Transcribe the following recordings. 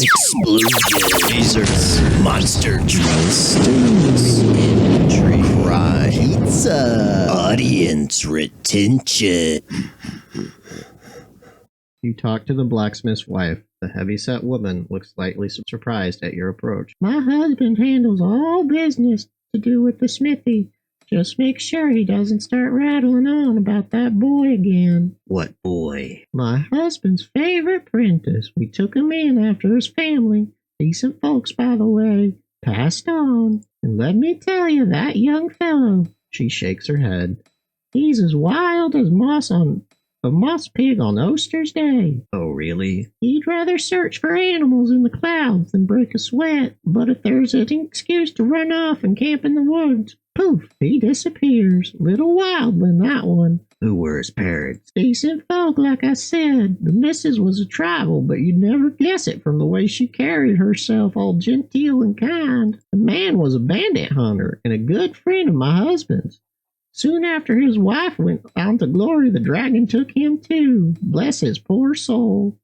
Explosion. Lasers. Monster trucks. Infantry. Cry. Pizza. Audience retention. You talk to the blacksmith's wife. The heavy-set woman looks slightly surprised at your approach. My husband handles all business to do with the smithy. Just make sure he doesn't start rattling on about that boy again. What boy? My husband's favorite apprentice. We took him in after his family. Decent folks, by the way. Passed on. And let me tell you, that young fellow, she shakes her head, he's as wild as a moss pig on Oster's Day. Oh, really? He'd rather search for animals in the clouds than break a sweat, but if there's an excuse to run off and camp in the woods, poof, he disappears. Little wildling, that one. Who were his parents? Decent folk, like I said. The missus was a tribal, but you'd never guess it from the way she carried herself, all genteel and kind. The man was a bandit hunter and a good friend of my husband's. Soon after his wife went on to glory, the dragon took him too. Bless his poor soul.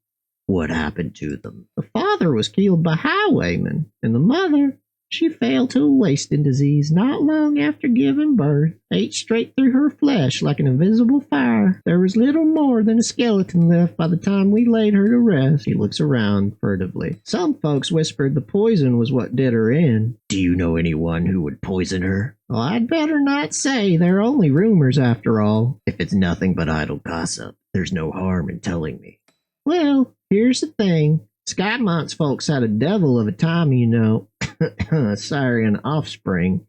What happened to them? The father was killed by highwaymen, and the mother, she fell to a wasting disease not long after giving birth. Ate straight through her flesh like an invisible fire. There was little more than a skeleton left by the time we laid her to rest. She looks around furtively. Some folks whispered the poison was what did her in. Do you know anyone who would poison her? Well, I'd better not say. They're only rumors after all. If it's nothing but idle gossip, there's no harm in telling me. Well, here's the thing. Skymont's folks had a devil of a time, you know. Siren offspring.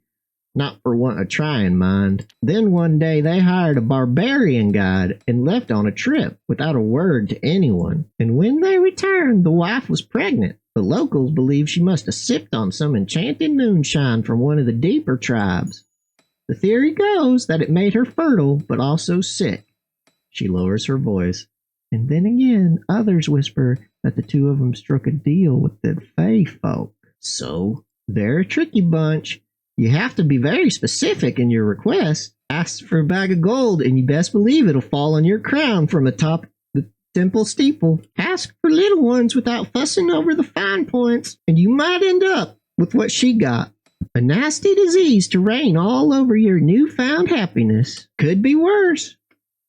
Not for want of trying, mind. Then one day they hired a barbarian guide and left on a trip without a word to anyone. And when they returned, the wife was pregnant. The locals believe she must have sipped on some enchanted moonshine from one of the deeper tribes. The theory goes that it made her fertile, but also sick. She lowers her voice. And then again, others whisper that the two of them struck a deal with the Fae folk. So? They're a tricky bunch. You have to be very specific in your request. Ask for a bag of gold, and you best believe it'll fall on your crown from atop the temple steeple. Ask for little ones without fussing over the fine points, and you might end up with what she got. A nasty disease to reign all over your newfound happiness. Could be worse.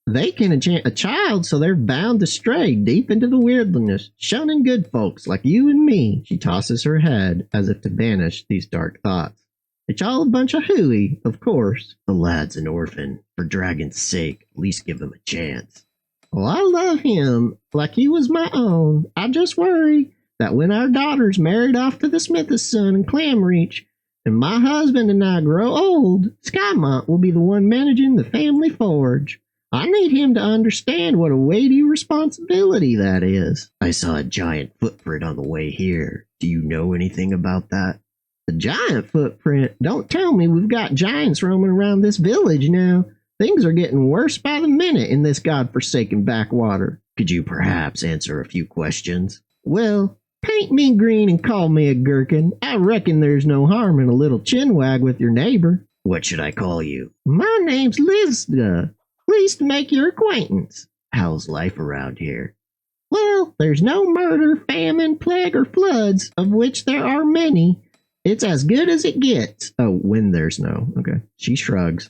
They can enchant a child, so they're bound to stray deep into the wilderness, shunning good folks like you and me. She tosses her head as if to banish these dark thoughts. It's all a bunch of hooey, of course. The lad's an orphan. For dragon's sake, at least give him a chance. Well, I love him like he was my own. I just worry that when our daughter's married off to the smith's son in Clamreach, and my husband and I grow old, Skymont will be the one managing the family forge. I need him to understand what a weighty responsibility that is. I saw a giant footprint on the way here. Do you know anything about that? A giant footprint? Don't tell me we've got giants roaming around this village now. Things are getting worse by the minute in this godforsaken backwater. Could you perhaps answer a few questions? Well, paint me green and call me a gherkin. I reckon there's no harm in a little chinwag with your neighbor. What should I call you? My name's Lizda. Pleased to make your acquaintance. How's life around here? Well, there's no murder, famine, plague, or floods, of which there are many. It's as good as it gets. Oh, when there's no. Okay. She shrugs.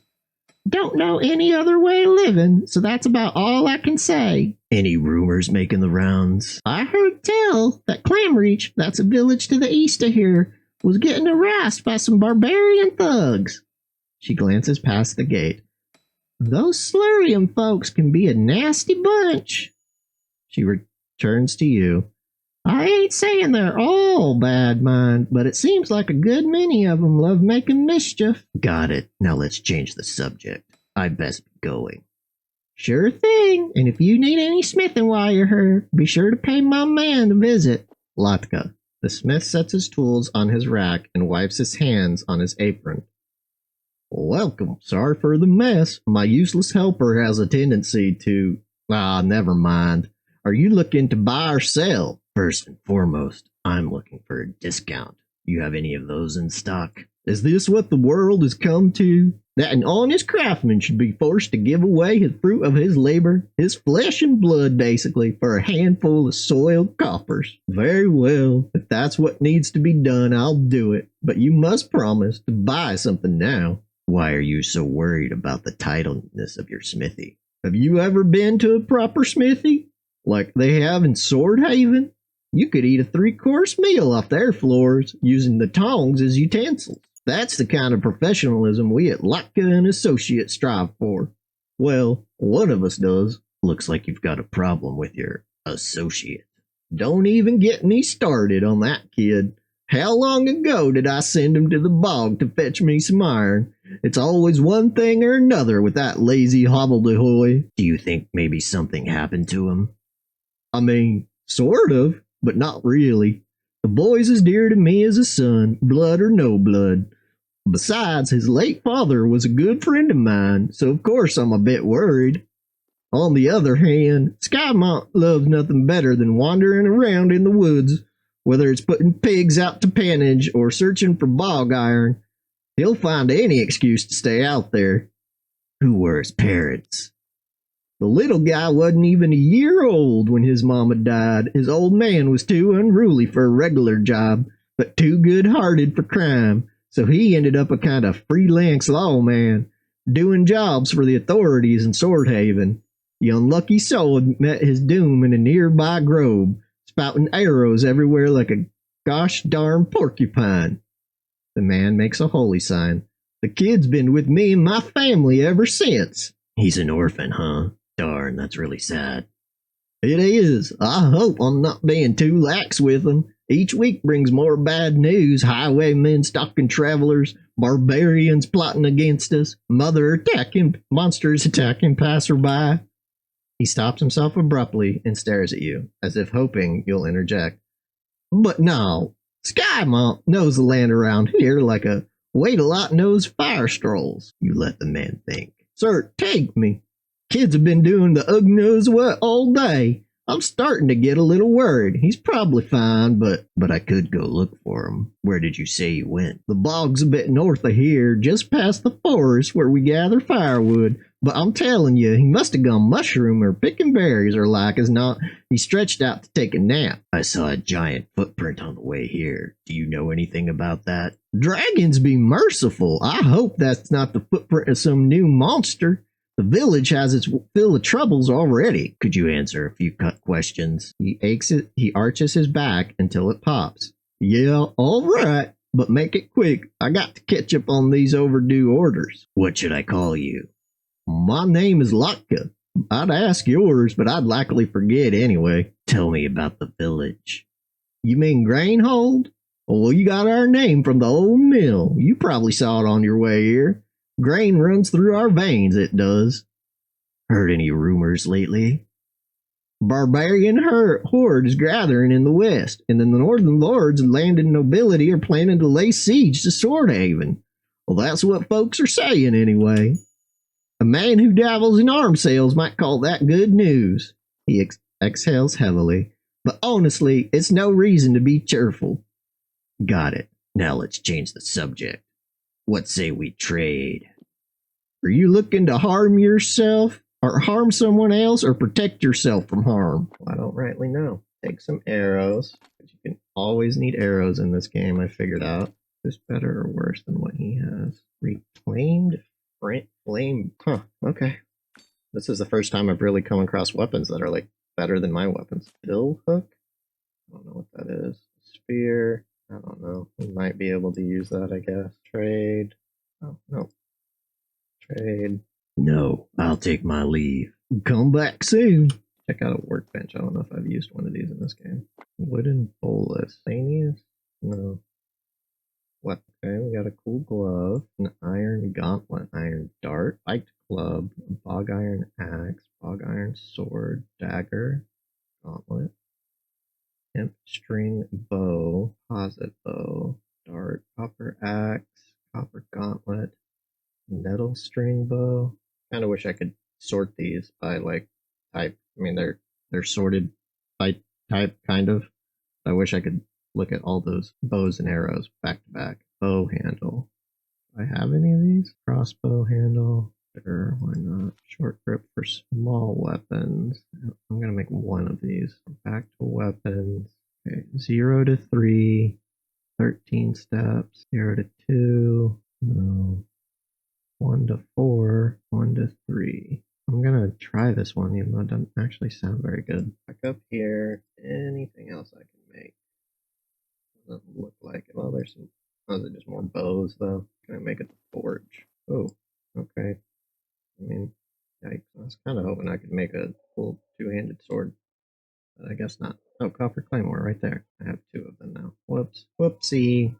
Don't know any other way of living, so that's about all I can say. Any rumors making the rounds? I heard tell that Clamreach, that's a village to the east of here, was getting harassed by some barbarian thugs. She glances past the gate. Those Slurium folks can be a nasty bunch. She returns to you. I ain't saying they're all bad, mind, but it seems like a good many of them love making mischief. Got it. Now let's change the subject. I'd best be going. Sure thing. And if you need any smithing while you're here, be sure to pay my man a visit. Latka. The smith sets his tools on his rack and wipes his hands on his apron. Welcome. Sorry for the mess. My useless helper has a tendency to... never mind. Are you looking to buy or sell? First and foremost, I'm looking for a discount. You have any of those in stock? Is this what the world has come to? that an honest craftsman should be forced to give away his fruit of his labor, his flesh and blood basically, for a handful of soiled coppers. Very well, if that's what needs to be done, I'll do it, but you must promise to buy something now. Why are you so worried about the tidiness of your smithy? Have you ever been to a proper smithy? Like they have in Swordhaven? You could eat a 3-course meal off their floors using the tongs as utensils. That's the kind of professionalism we at Latka and Associates strive for. Well, one of us does. Looks like you've got a problem with your associate. Don't even get me started on that kid. How long ago did I send him to the bog to fetch me some iron? It's always one thing or another with that lazy hobbledehoy. Do you think maybe something happened to him? I mean, sort of, but not really. The boy's as dear to me as a son, blood or no blood. Besides, his late father was a good friend of mine, so of course I'm a bit worried. On the other hand, Skymont loves nothing better than wandering around in the woods, whether it's putting pigs out to pannage or searching for bog iron. He'll find any excuse to stay out there. Who were his parents? The little guy wasn't even a year old when his mama died. His old man was too unruly for a regular job, but too good-hearted for crime, so he ended up a kind of freelance lawman, doing jobs for the authorities in Swordhaven. The unlucky soul had met his doom in a nearby grove, spouting arrows everywhere like a gosh darn porcupine. The man makes a holy sign. The kid's been with me and my family ever since. He's an orphan, huh? Darn, that's really sad. It is. I hope I'm not being too lax with him. Each week brings more bad news. Highwaymen stalking travelers, barbarians plotting against us, monsters attacking passerby. He stops himself abruptly and stares at you, as if hoping you'll interject. But no, Skymont knows the land around here like a wait-a-lot knows fire strolls. You let the man think. Sir, take me. Kids have been doing the ugh knows what all day. I'm starting to get a little worried. He's probably fine, but I could go look for him. Where did you say he went? The bog's a bit north of here, just past the forest where we gather firewood. But I'm telling you, he must have gone mushroom or picking berries, or like as not, he stretched out to take a nap. I saw a giant footprint on the way here. Do you know anything about that? Dragons be merciful. I hope that's not the footprint of some new monster. The village has its fill of troubles already. Could you answer a few questions? He arches his back until it pops. Yeah, all right, but make it quick. I got to catch up on these overdue orders. What should I call you? My name is Latka. I'd ask yours, but I'd likely forget anyway. Tell me about the village. You mean Grainhold? Well, you got our name from the old mill. You probably saw it on your way here. Grain runs through our veins, it does. Heard any rumors lately? Barbarian hordes gathering in the west, and then the northern lords and landed nobility are planning to lay siege to Swordhaven. Well, that's what folks are saying anyway. A man who dabbles in arms sales might call that good news. He exhales heavily. But honestly, it's no reason to be cheerful. Got it. Now let's change the subject. What say we trade? Are you looking to harm yourself, or harm someone else, or protect yourself from harm? I don't rightly know. Take some arrows. You can always need arrows in this game, I figured out. Is better or worse than what he has? Reclaimed flame. Huh, okay. This is the first time I've really come across weapons that are like better than my weapons. Bill hook? I don't know what that is. Spear. I don't know. We might be able to use that, I guess. Trade. Oh, no. Trade. No, I'll take my leave. Come back soon. Check out a workbench. I don't know if I've used one of these in this game. Wooden bolus. Sanius? No. What? Okay, we got a cool glove, an iron gauntlet, iron dart, spiked club, bog iron axe, bog iron sword, dagger, gauntlet, hemp string bow, composite bow, dart, copper axe, copper gauntlet, nettle string bow. Kind of wish I could sort these by like type. I mean, they're sorted by type, kind of. I wish I could look at all those bows and arrows back to back. Bow handle. Do I have any of these? Crossbow handle. Sure, why not? Short grip for small weapons. I'm gonna make one of these. Back to weapons. Okay, 0 to 3. 13 steps. 0 to 2. No. 1 to 4. 1 to 3. I'm gonna try this one, even though it doesn't actually sound very good. Back up here. Anything else I can make? Doesn't look like it. Well, there's some. Oh, is it just more bows, though? Can I make it the forge? Oh, okay. I mean, yikes. I was kind of hoping I could make a cool two-handed sword, but I guess not. Oh, copper claymore right there. I have 2 of them now. Whoops. Whoopsie.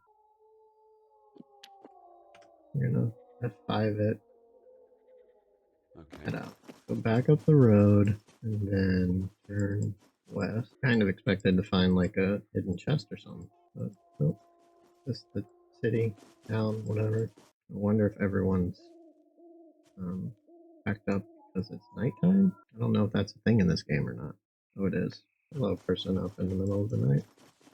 I'm gonna F5 it. Okay. Head out. Go back up the road, and then turn west. Kind of expected to find like a hidden chest or something, but nope. Just the city, town, whatever. I wonder if everyone's packed up because it's nighttime. I don't know if that's a thing in this game or not. Oh, it is. Hello, person up in the middle of the night.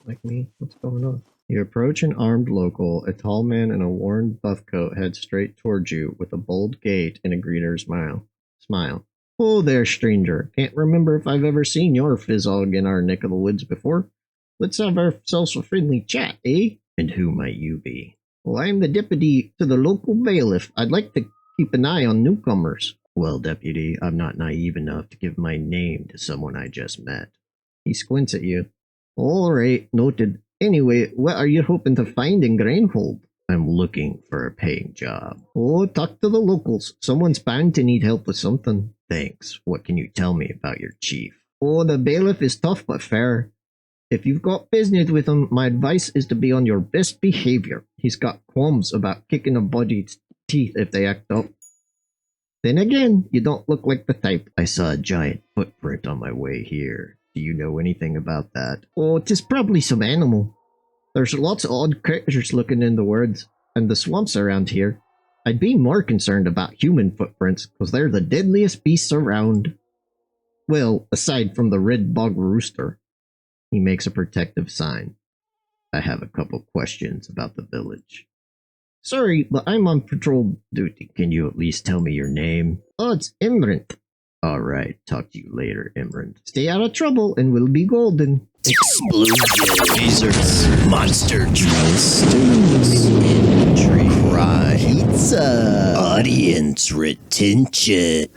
Like me? What's going on? You approach an armed local. A tall man in a worn buff coat heads straight towards you with a bold gait and a greeter's smile. Oh there, stranger. Can't remember if I've ever seen your fizzog in our neck of the woods before. Let's have ourselves a friendly chat, eh? And who might you be? Well, I'm the deputy to the local bailiff. I'd like to keep an eye on newcomers. Well, deputy, I'm not naive enough to give my name to someone I just met. He squints at you. All right, noted. Anyway, what are you hoping to find in Grainhold? I'm looking for a paying job. Oh, talk to the locals. Someone's bound to need help with something. Thanks. What can you tell me about your chief? Oh, the bailiff is tough but fair. If you've got business with him, my advice is to be on your best behavior. He's got qualms about kicking a body's teeth if they act up. Then again, you don't look like the type. I saw a giant footprint on my way here. Do you know anything about that? Oh, it is probably some animal. There's lots of odd creatures looking in the woods and the swamps around here. I'd be more concerned about human footprints, because they're the deadliest beasts around. Well, aside from the red bog rooster. He makes a protective sign. I have a couple questions about the village. Sorry, but I'm on patrol duty. Can you at least tell me your name? Oh, it's Imrant. Alright, talk to you later, Imrant. Stay out of trouble and we'll be golden. Explosion, lasers, monster trucks, infantry, crime, pizza, audience retention.